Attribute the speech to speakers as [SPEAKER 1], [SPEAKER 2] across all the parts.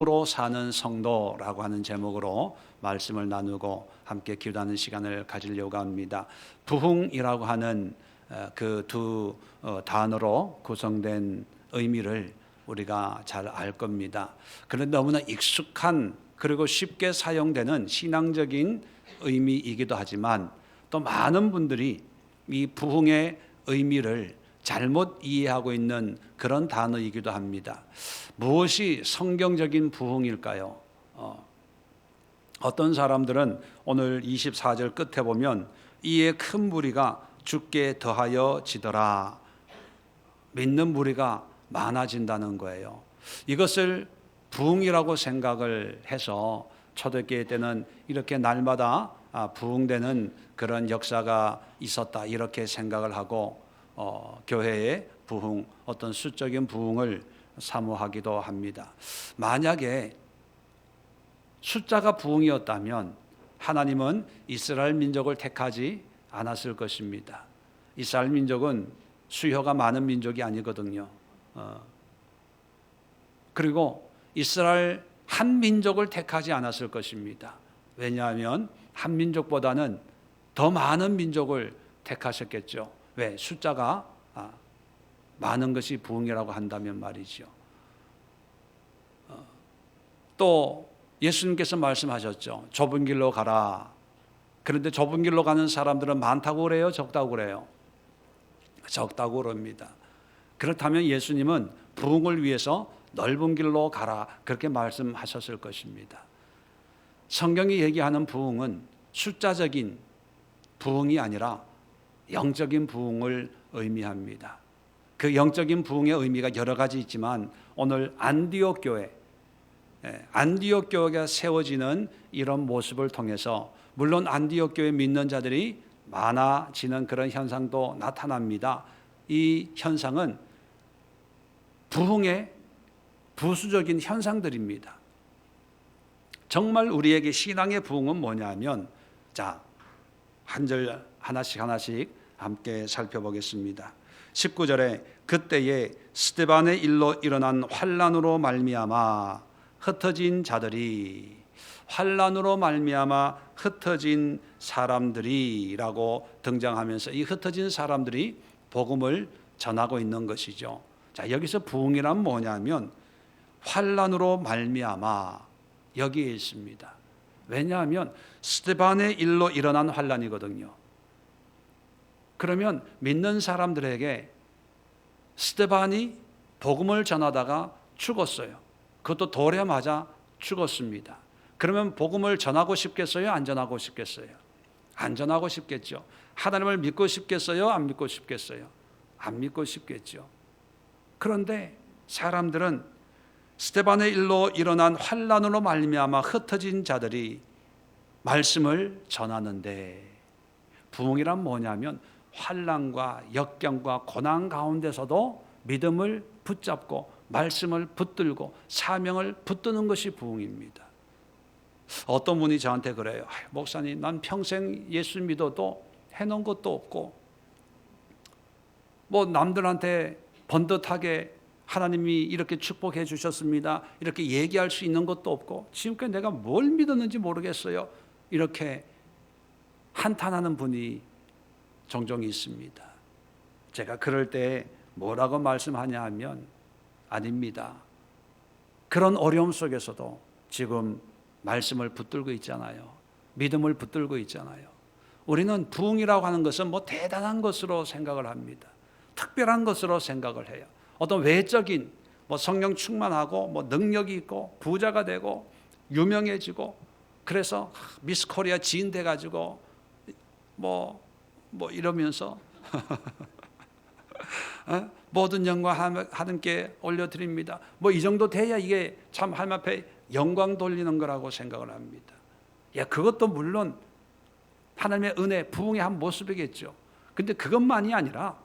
[SPEAKER 1] 부흥으로 사는 성도라고 하는 제목으로 말씀을 나누고 함께 기도하는 시간을 가지려고 합니다. 부흥이라고 하는 그 두 단어로 구성된 의미를 우리가 잘 알 겁니다. 그런데 너무나 익숙한 그리고 쉽게 사용되는 신앙적인 의미이기도 하지만 또 많은 분들이 이 부흥의 의미를 잘못 이해하고 있는 그런 단어이기도 합니다. 무엇이 성경적인 부흥일까요? 어떤 사람들은 오늘 24절 끝에 보면 이에 큰 무리가 죽게 더하여 지더라. 믿는 무리가 많아진다는 거예요. 이것을 부흥이라고 생각을 해서 초대교회 때는 이렇게 날마다 부흥되는 그런 역사가 있었다 이렇게 생각을 하고 교회의 부흥, 어떤 수적인 부흥을 사모하기도 합니다. 만약에 숫자가 부흥이었다면 하나님은 이스라엘 민족을 택하지 않았을 것입니다. 이스라엘 민족은 수요가 많은 민족이 아니거든요. 그리고 이스라엘 한 민족을 택하지 않았을 것입니다. 왜냐하면 한 민족보다는 더 많은 민족을 택하셨겠죠. 왜? 숫자가 많은 것이 부흥이라고 한다면 말이죠. 또 예수님께서 말씀하셨죠. 좁은 길로 가라. 그런데 좁은 길로 가는 사람들은 많다고 그래요? 적다고 그래요? 적다고 그럽니다. 그렇다면 예수님은 부흥을 위해서 넓은 길로 가라 그렇게 말씀하셨을 것입니다. 성경이 얘기하는 부흥은 숫자적인 부흥이 아니라 영적인 부흥을 의미합니다. 그 영적인 부흥의 의미가 여러 가지 있지만 오늘 안디옥 교회가 세워지는 이런 모습을 통해서 물론 안디옥 교회 믿는 자들이 많아지는 그런 현상도 나타납니다. 이 현상은 부흥의 부수적인 현상들입니다. 정말 우리에게 신앙의 부흥은 뭐냐면 한 절 하나씩 함께 살펴보겠습니다. 19절에 그때에 스데반의 일로 일어난 환난으로 말미암아 흩어진 사람들이라고 등장하면서 이 흩어진 사람들이 복음을 전하고 있는 것이죠. 여기서 부흥이란 뭐냐면 환난으로 말미암아 여기에 있습니다. 왜냐하면 스데반의 일로 일어난 환난이거든요. 그러면 믿는 사람들에게 스데반이 복음을 전하다가 죽었어요. 그것도 돌에 맞아 죽었습니다. 그러면 복음을 전하고 싶겠어요? 안 전하고 싶겠어요? 안 전하고 싶겠죠. 하나님을 믿고 싶겠어요? 안 믿고 싶겠어요? 안 믿고 싶겠죠. 그런데 사람들은 스데반의 일로 일어난 환난으로 말미암아 흩어진 자들이 말씀을 전하는데 부흥이란 뭐냐면 환난과 역경과 고난 가운데서도 믿음을 붙잡고 말씀을 붙들고 사명을 붙드는 것이 부흥입니다. 어떤 분이 저한테 그래요. 목사님, 난 평생 예수 믿어도 해놓은 것도 없고 뭐 남들한테 번듯하게 하나님이 이렇게 축복해 주셨습니다 이렇게 얘기할 수 있는 것도 없고 지금까지 내가 뭘 믿었는지 모르겠어요 이렇게 한탄하는 분이 종종 있습니다. 제가 그럴 때 뭐라고 말씀하냐 하면 아닙니다. 그런 어려움 속에서도 지금 말씀을 붙들고 있잖아요. 믿음을 붙들고 있잖아요. 우리는 부흥이라고 하는 것은 뭐 대단한 것으로 생각을 합니다. 특별한 것으로 생각을 해요. 어떤 외적인 뭐 성령 충만하고 뭐 능력이 있고 부자가 되고 유명해지고 그래서 미스 코리아 지인 돼가지고 뭐 이러면서 모든 영광 하나님께 올려드립니다. 뭐 이 정도 돼야 이게 참 하나님 앞에 영광 돌리는 거라고 생각을 합니다. 그것도 물론 하나님의 은혜, 부흥의 한 모습이겠죠. 근데 그것만이 아니라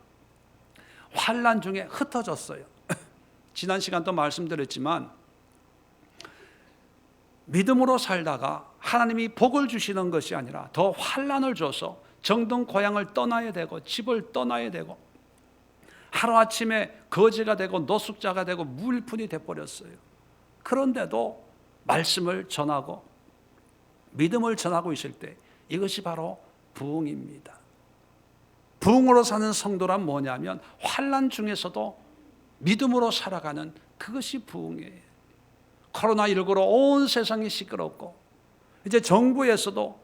[SPEAKER 1] 환난 중에 흩어졌어요. 지난 시간도 말씀드렸지만 믿음으로 살다가 하나님이 복을 주시는 것이 아니라 더 환난을 줘서 정든 고향을 떠나야 되고 집을 떠나야 되고 하루아침에 거지가 되고 노숙자가 되고 무일푼이 돼버렸어요. 그런데도 말씀을 전하고 믿음을 전하고 있을 때 이것이 바로 부흥입니다. 부흥으로 사는 성도란 뭐냐면 환난 중에서도 믿음으로 살아가는 그것이 부흥이에요. 코로나19로 온 세상이 시끄럽고 이제 정부에서도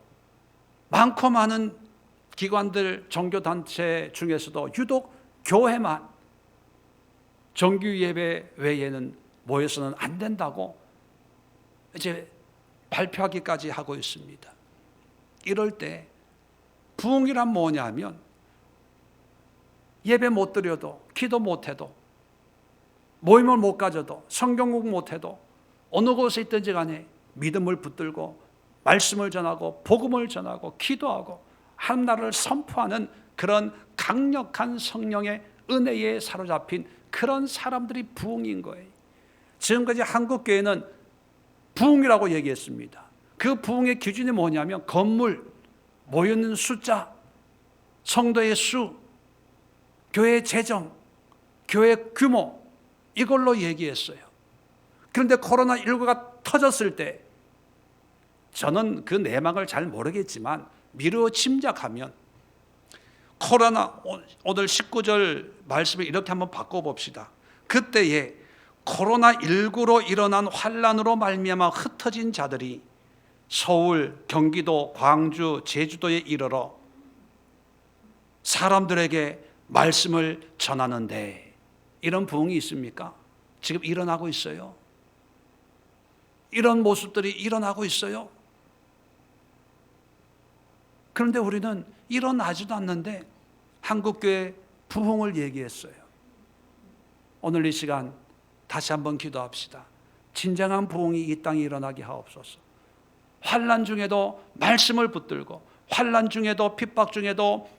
[SPEAKER 1] 많고 많은 기관들, 종교단체 중에서도 유독 교회만 정규 예배 외에는 모여서는 안 된다고 이제 발표하기까지 하고 있습니다. 이럴 때 부흥이란 뭐냐면 예배 못 드려도 기도 못 해도 모임을 못 가져도 성경 공부 못 해도 어느 곳에 있든지 간에 믿음을 붙들고 말씀을 전하고 복음을 전하고 기도하고 하나님을 선포하는 그런 강력한 성령의 은혜에 사로잡힌 그런 사람들이 부흥인 거예요. 지금까지 한국교회는 부흥이라고 얘기했습니다. 그 부흥의 기준이 뭐냐면 건물, 모여있는 숫자, 성도의 수, 교회 재정, 교회 규모 이걸로 얘기했어요. 그런데 코로나19가 터졌을 때 저는 그 내막을 잘 모르겠지만 미루어 짐작하면 코로나 오늘 19절 말씀을 이렇게 한번 바꿔봅시다. 그때에 코로나19로 일어난 환난으로 말미암아 흩어진 자들이 서울, 경기도, 광주, 제주도에 이르러 사람들에게 말씀을 전하는데 이런 부흥이 있습니까? 지금 일어나고 있어요. 이런 모습들이 일어나고 있어요. 그런데 우리는 일어나지도 않는데 한국교회 부흥을 얘기했어요. 오늘 이 시간 다시 한번 기도합시다. 진정한 부흥이 이 땅에 일어나게 하옵소서. 환난 중에도 말씀을 붙들고 환난 중에도 핍박 중에도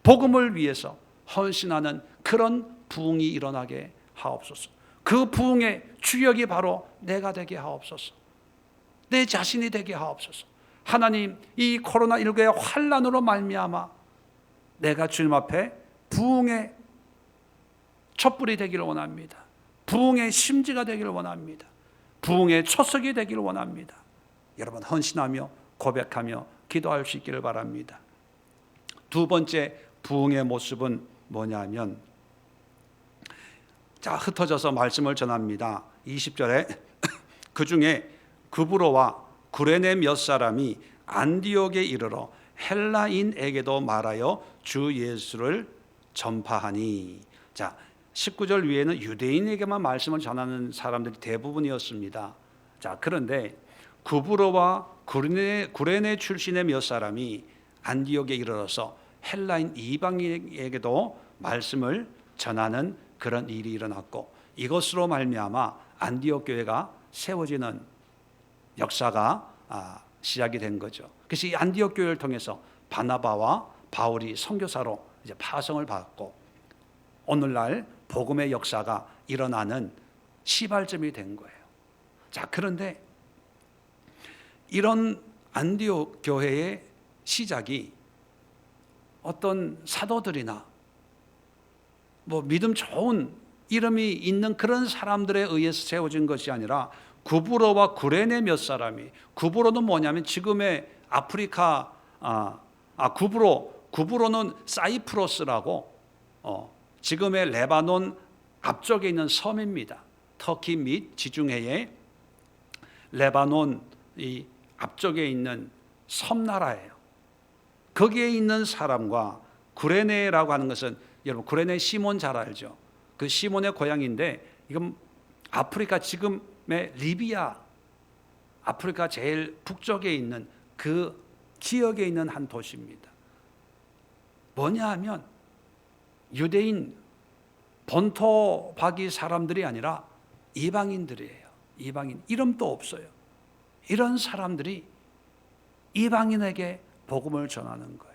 [SPEAKER 1] 복음을 위해서 헌신하는 그런 부흥이 일어나게 하옵소서. 그 부흥의 주역이 바로 내가 되게 하옵소서. 내 자신이 되게 하옵소서. 하나님, 이 코로나19의 환난으로 말미암아 내가 주님 앞에 부흥의 촛불이 되기를 원합니다. 부흥의 심지가 되기를 원합니다. 부흥의 초석이 되기를 원합니다. 여러분 헌신하며 고백하며 기도할 수 있기를 바랍니다. 두 번째 부흥의 모습은 뭐냐면 자 흩어져서 말씀을 전합니다. 20절에 그 중에 구브로와 구레네 몇 사람이 안디옥에 이르러 헬라인에게도 말하여 주 예수를 전파하니. 자 19절 위에는 유대인에게만 말씀을 전하는 사람들이 대부분이었습니다. 자 그런데 구브로와 구레네 출신의 몇 사람이 안디옥에 이르러서 헬라인 이방인에게도 말씀을 전하는 그런 일이 일어났고 이것으로 말미암아 안디옥 교회가 세워지는 역사가 시작이 된 거죠. 그래서 이 안디옥 교회를 통해서 바나바와 바울이 선교사로 이제 파송을 받고 오늘날 복음의 역사가 일어나는 시발점이 된 거예요. 자, 그런데 이런 안디옥 교회의 시작이 어떤 사도들이나 뭐 믿음 좋은 이름이 있는 그런 사람들에 의해서 세워진 것이 아니라 구브로와 구레네 몇 사람이, 구브로는 뭐냐면 지금의 아프리카 구브로는 사이프러스라고 지금의 레바논 앞쪽에 있는 섬입니다. 터키 및 지중해의 레바논 이 앞쪽에 있는 섬나라예요. 거기에 있는 사람과 구레네라고 하는 것은 여러분 구레네 시몬 잘 알죠? 그 시몬의 고향인데 이건 아프리카 지금의 리비아 아프리카 제일 북쪽에 있는 그 지역에 있는 한 도시입니다. 뭐냐 하면 유대인 본토 박이 사람들이 아니라 이방인들이에요. 이방인 이름도 없어요. 이런 사람들이 이방인에게 복음을 전하는 거예요.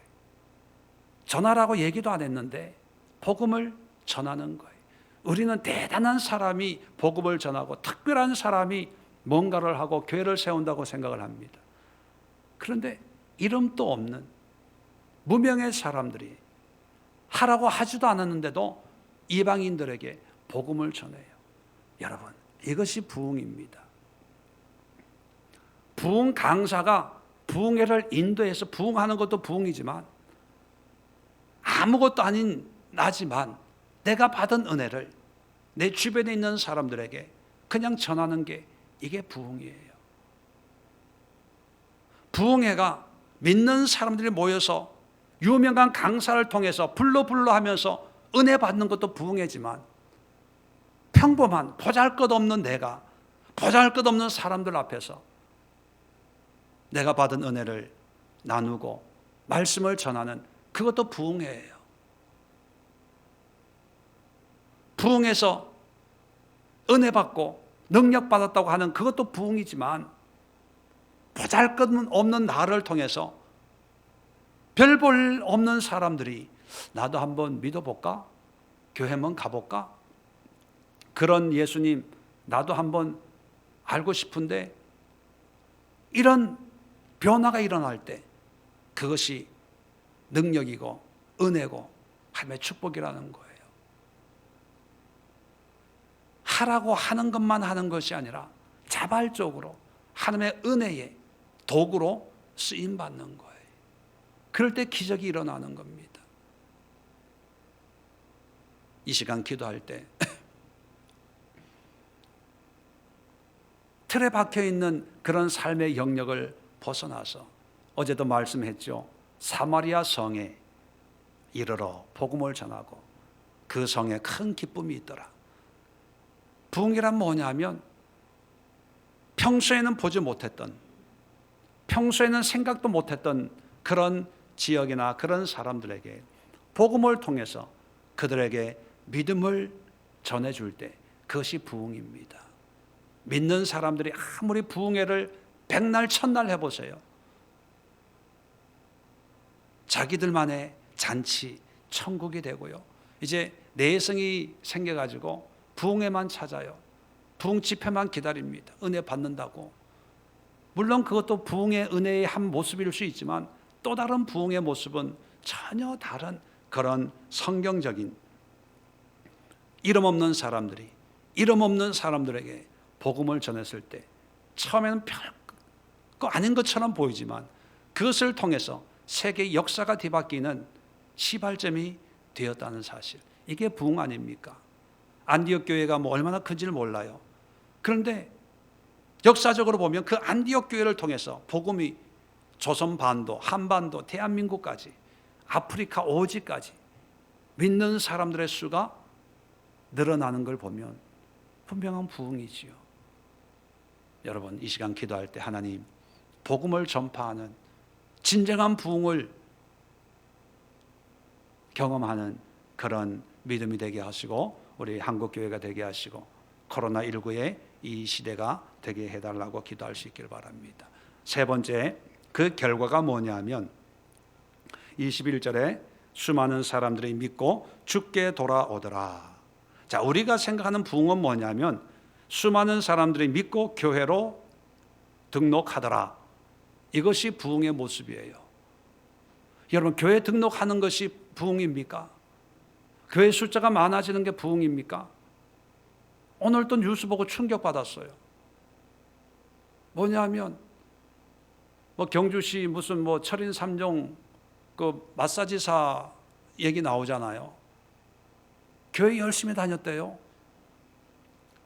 [SPEAKER 1] 전하라고 얘기도 안 했는데 복음을 전하는 거예요. 우리는 대단한 사람이 복음을 전하고 특별한 사람이 뭔가를 하고 교회를 세운다고 생각을 합니다. 그런데 이름도 없는 무명의 사람들이 하라고 하지도 않았는데도 이방인들에게 복음을 전해요. 여러분, 이것이 부흥입니다. 부흥 강사가 부흥회를 인도해서 부흥하는 것도 부흥이지만 아무것도 아닌 나지만 내가 받은 은혜를 내 주변에 있는 사람들에게 그냥 전하는 게 이게 부흥이에요. 부흥회가 믿는 사람들이 모여서 유명한 강사를 통해서 불러 하면서 은혜 받는 것도 부흥회지만 평범한 보잘것없는 내가 보잘것없는 사람들 앞에서 내가 받은 은혜를 나누고 말씀을 전하는 그것도 부흥회예요. 부흥해서 은혜 받고 능력 받았다고 하는 그것도 부흥이지만 보잘것없는 나를 통해서 별 볼 없는 사람들이 나도 한번 믿어볼까? 교회 한번 가볼까? 그런 예수님 나도 한번 알고 싶은데 이런 변화가 일어날 때 그것이 능력이고 은혜고 하나님의 축복이라는 거예요. 하라고 하는 것만 하는 것이 아니라 자발적으로 하나님의 은혜의 도구로 쓰임받는 거예요. 그럴 때 기적이 일어나는 겁니다. 이 시간 기도할 때 틀에 박혀있는 그런 삶의 영역을 벗어나서 어제도 말씀했죠. 사마리아 성에 이르러 복음을 전하고 그 성에 큰 기쁨이 있더라. 부흥이란 뭐냐면 평소에는 보지 못했던, 평소에는 생각도 못했던 그런 지역이나 그런 사람들에게 복음을 통해서 그들에게 믿음을 전해줄 때 그것이 부흥입니다. 믿는 사람들이 아무리 부흥회를 백날 천날 해보세요. 자기들만의 잔치 천국이 되고요. 이제 내성이 생겨가지고 부흥회만 찾아요. 부흥 집회만 기다립니다. 은혜 받는다고. 물론 그것도 부흥의 은혜의 한 모습일 수 있지만 또 다른 부흥의 모습은 전혀 다른 그런 성경적인 이름 없는 사람들이 이름 없는 사람들에게 복음을 전했을 때 처음에는 별거 아닌 것처럼 보이지만 그것을 통해서 세계 역사가 뒤바뀌는 시발점이 되었다는 사실, 이게 부흥 아닙니까? 안디옥 교회가 뭐 얼마나 큰지를 몰라요. 그런데 역사적으로 보면 그 안디옥 교회를 통해서 복음이 조선 반도, 한반도, 대한민국까지, 아프리카 오지까지 믿는 사람들의 수가 늘어나는 걸 보면 분명한 부흥이지요. 여러분, 이 시간 기도할 때 하나님 복음을 전파하는 진정한 부흥을 경험하는 그런 믿음이 되게 하시고 우리 한국교회가 되게 하시고 코로나19의 이 시대가 되게 해달라고 기도할 수 있기를 바랍니다. 세 번째, 그 결과가 뭐냐면 21절에 수많은 사람들이 믿고 주께 돌아오더라. 자, 우리가 생각하는 부흥은 뭐냐면 수많은 사람들이 믿고 교회로 등록하더라. 이것이 부흥의 모습이에요. 여러분, 교회 등록하는 것이 부흥입니까? 교회 숫자가 많아지는 게 부흥입니까? 오늘 또 뉴스 보고 충격받았어요. 뭐냐면 경주시 무슨 철인 3종 그 마사지사 얘기 나오잖아요. 교회 열심히 다녔대요.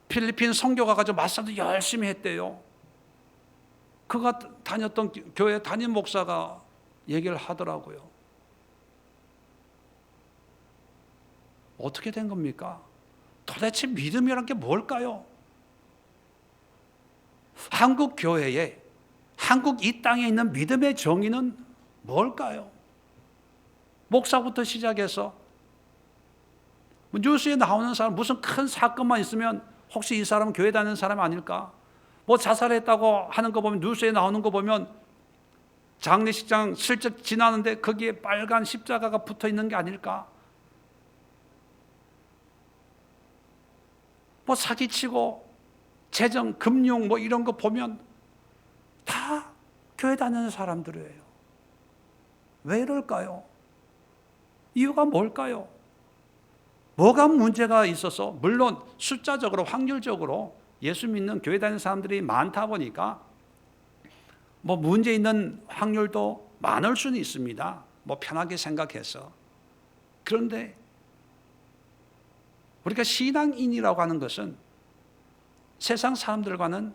[SPEAKER 1] 필리핀 선교 가가지고 마사지 열심히 했대요. 그가 다녔던 교회 담임 목사가 얘기를 하더라고요. 어떻게 된 겁니까? 도대체 믿음이란 게 뭘까요? 한국 교회에, 한국 이 땅에 있는 믿음의 정의는 뭘까요? 목사부터 시작해서 뉴스에 나오는 사람, 무슨 큰 사건만 있으면 혹시 이 사람은 교회 다니는 사람 아닐까? 자살했다고 하는 거 보면, 뉴스에 나오는 거 보면 장례식장 슬쩍 지나는데 거기에 빨간 십자가가 붙어 있는 게 아닐까? 사기치고 재정, 금융 이런 거 보면 다 교회 다니는 사람들이에요. 왜 이럴까요? 이유가 뭘까요? 뭐가 문제가 있어서, 물론 숫자적으로 확률적으로 예수 믿는 교회 다니는 사람들이 많다 보니까 뭐 문제 있는 확률도 많을 수는 있습니다. 뭐 편하게 생각해서. 그런데 우리가 신앙인이라고 하는 것은 세상 사람들과는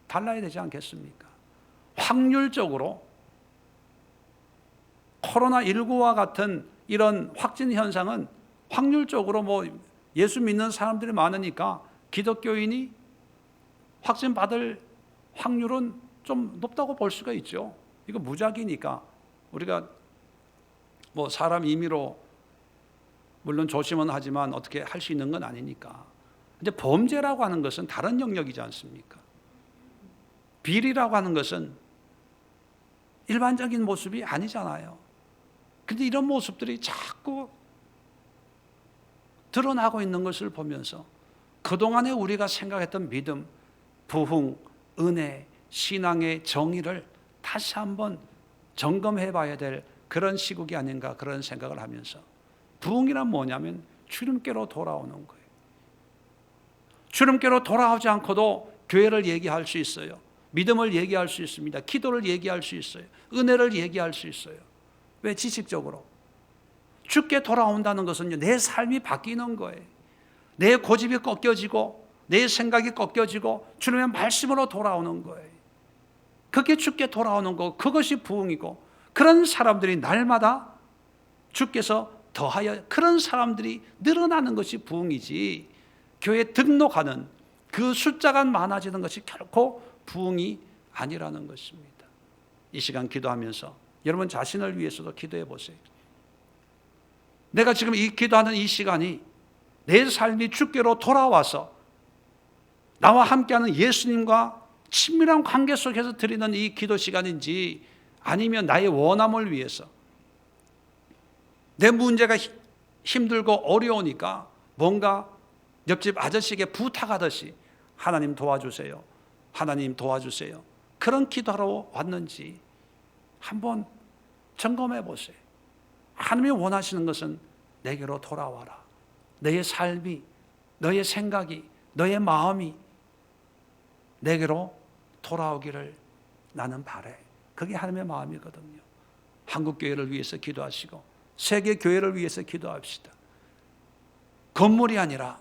[SPEAKER 1] 달라야 되지 않겠습니까? 확률적으로 코로나19와 같은 이런 확진 현상은 확률적으로 뭐 예수 믿는 사람들이 많으니까 기독교인이 확진 받을 확률은 좀 높다고 볼 수가 있죠. 이거 무작위니까 우리가 뭐 사람 임의로 물론 조심은 하지만 어떻게 할 수 있는 건 아니니까. 근데 범죄라고 하는 것은 다른 영역이지 않습니까? 비리라고 하는 것은 일반적인 모습이 아니잖아요. 그런데 이런 모습들이 자꾸 드러나고 있는 것을 보면서 그동안에 우리가 생각했던 믿음, 부흥, 은혜, 신앙의 정의를 다시 한번 점검해 봐야 될 그런 시국이 아닌가 그런 생각을 하면서 부흥이란 뭐냐면 주님께로 돌아오는 거예요. 주님께로 돌아오지 않고도 교회를 얘기할 수 있어요. 믿음을 얘기할 수 있습니다. 기도를 얘기할 수 있어요. 은혜를 얘기할 수 있어요. 왜? 지식적으로. 주께 돌아온다는 것은요, 내 삶이 바뀌는 거예요. 내 고집이 꺾여지고 내 생각이 꺾여지고 주님의 말씀으로 돌아오는 거예요. 그게 주께 돌아오는 거고 그것이 부흥이고 그런 사람들이 날마다 주께서 더하여 그런 사람들이 늘어나는 것이 부흥이지 교회에 등록하는 그 숫자가 많아지는 것이 결코 부흥이 아니라는 것입니다. 이 시간 기도하면서 여러분 자신을 위해서도 기도해 보세요. 내가 지금 이 기도하는 이 시간이 내 삶이 주께로 돌아와서 나와 함께하는 예수님과 친밀한 관계 속에서 드리는 이 기도 시간인지 아니면 나의 원함을 위해서 내 문제가 힘들고 어려우니까 뭔가 옆집 아저씨에게 부탁하듯이 하나님 도와주세요. 하나님 도와주세요. 그런 기도하러 왔는지 한번 점검해 보세요. 하나님이 원하시는 것은 내게로 돌아와라. 너의 삶이, 너의 생각이, 너의 마음이 내게로 돌아오기를 나는 바래. 그게 하나님의 마음이거든요. 한국교회를 위해서 기도하시고 세계교회를 위해서 기도합시다. 건물이 아니라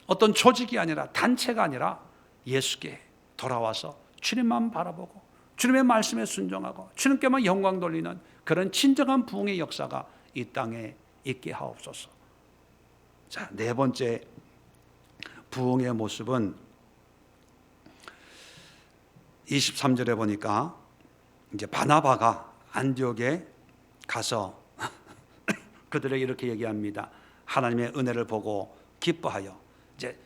[SPEAKER 1] 어떤 조직이 아니라 단체가 아니라 예수께 돌아와서 주님만 바라보고 주님의 말씀에 순종하고 주님께만 영광 돌리는 그런 진정한 부흥의 역사가 이 땅에 있게 하옵소서. 자, 네 번째 부흥의 모습은 23절에 보니까 이제 바나바가 안디옥에 가서 그들에게 이렇게 얘기합니다. 하나님의 은혜를 보고 기뻐하여 이제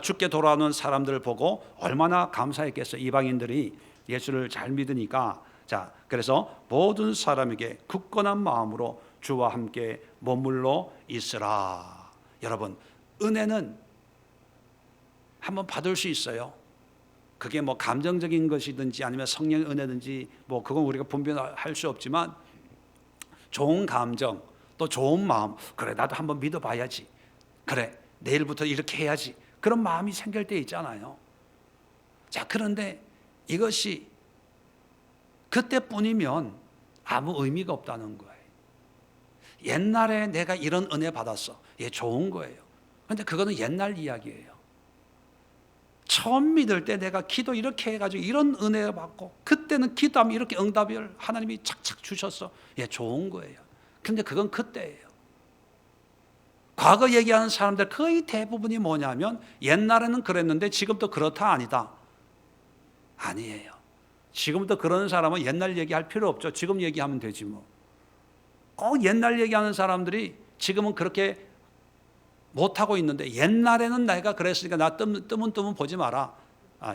[SPEAKER 1] 주께 돌아오는 사람들을 보고 얼마나 감사했겠어요. 이방인들이 예수를 잘 믿으니까. 자, 그래서 모든 사람에게 굳건한 마음으로 주와 함께 머물러 있으라. 여러분, 은혜는 한번 받을 수 있어요. 그게 뭐 감정적인 것이든지 아니면 성령의 은혜든지 뭐 그건 우리가 분별할 수 없지만 좋은 감정 또 좋은 마음, 그래 나도 한번 믿어봐야지, 그래 내일부터 이렇게 해야지, 그런 마음이 생길 때 있잖아요. 자, 그런데 이것이 그때뿐이면 아무 의미가 없다는 거예요. 옛날에 내가 이런 은혜 받았어, 예, 좋은 거예요. 그런데 그거는 옛날 이야기예요. 처음 믿을 때 내가 기도 이렇게 해가지고 이런 은혜 받고 그때는 기도하면 이렇게 응답을 하나님이 착착 주셨어, 예, 좋은 거예요. 그런데 그건 그때예요. 과거 얘기하는 사람들 거의 대부분이 뭐냐면 옛날에는 그랬는데 지금도 그렇다 아니다. 아니에요. 지금도 그런 사람은 옛날 얘기할 필요 없죠. 지금 얘기하면 되지 뭐. 꼭 옛날 얘기하는 사람들이 지금은 그렇게 못하고 있는데 옛날에는 내가 그랬으니까 나 뜨문뜨문 보지 마라.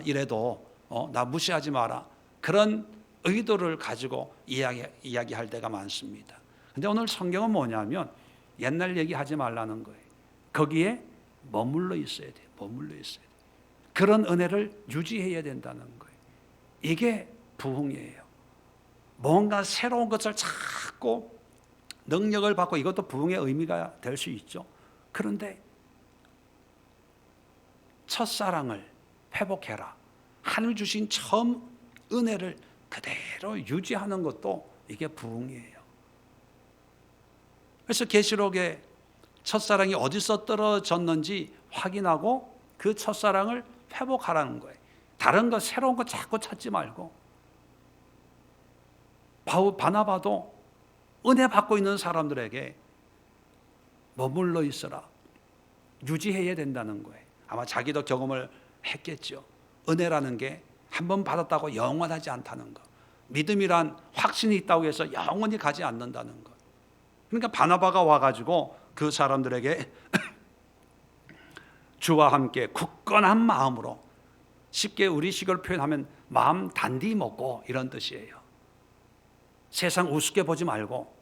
[SPEAKER 1] 이래도 나 무시하지 마라. 그런 의도를 가지고 이야기할 때가 많습니다. 근데 오늘 성경은 뭐냐면 옛날 얘기하지 말라는 거예요. 거기에 머물러 있어야 돼요. 머물러 있어야 돼요. 그런 은혜를 유지해야 된다는 거예요. 이게 부흥이에요. 뭔가 새로운 것을 찾고 능력을 받고 이것도 부흥의 의미가 될 수 있죠. 그런데 첫사랑을 회복해라. 하늘 주신 처음 은혜를 그대로 유지하는 것도 이게 부흥이에요. 그래서 계시록에 첫사랑이 어디서 떨어졌는지 확인하고 그 첫사랑을 회복하라는 거예요. 다른 거 새로운 거 자꾸 찾지 말고. 바나바도 은혜 받고 있는 사람들에게 머물러 있어라. 유지해야 된다는 거예요. 아마 자기도 경험을 했겠죠. 은혜라는 게 한 번 받았다고 영원하지 않다는 거. 믿음이란 확신이 있다고 해서 영원히 가지 않는다는 거. 그러니까 바나바가 와가지고 그 사람들에게 주와 함께 굳건한 마음으로, 쉽게 우리식으로 표현하면 마음 단디 먹고 이런 뜻이에요. 세상 우습게 보지 말고,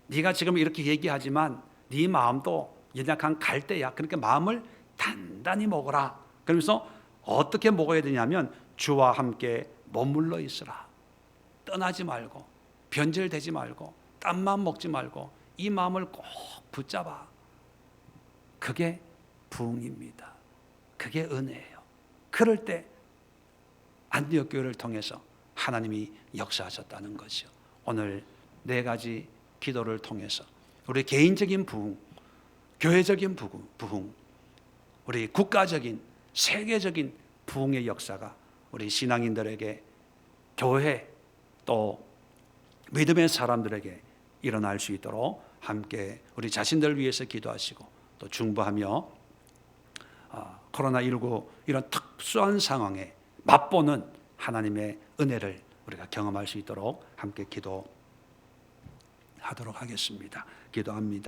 [SPEAKER 1] 네가 지금 이렇게 얘기하지만 네 마음도 연약한 갈대야. 그러니까 마음을 단단히 먹어라. 그러면서 어떻게 먹어야 되냐면 주와 함께 머물러 있으라. 떠나지 말고, 변절되지 말고, 딴 마음 먹지 말고 이 마음을 꼭 붙잡아. 그게 부흥입니다. 그게 은혜예요. 그럴 때 안디옥 교회를 통해서 하나님이 역사하셨다는 것이요. 오늘 4가지 기도를 통해서 우리 개인적인 부흥, 교회적인 부흥, 우리 국가적인 세계적인 부흥의 역사가 우리 신앙인들에게, 교회, 또 믿음의 사람들에게 일어날 수 있도록 함께 우리 자신들을 위해서 기도하시고, 또 중보하며 코로나19 이런 특수한 상황에 맛보는 하나님의 은혜를 우리가 경험할 수 있도록 함께 기도하도록 하겠습니다. 기도합니다.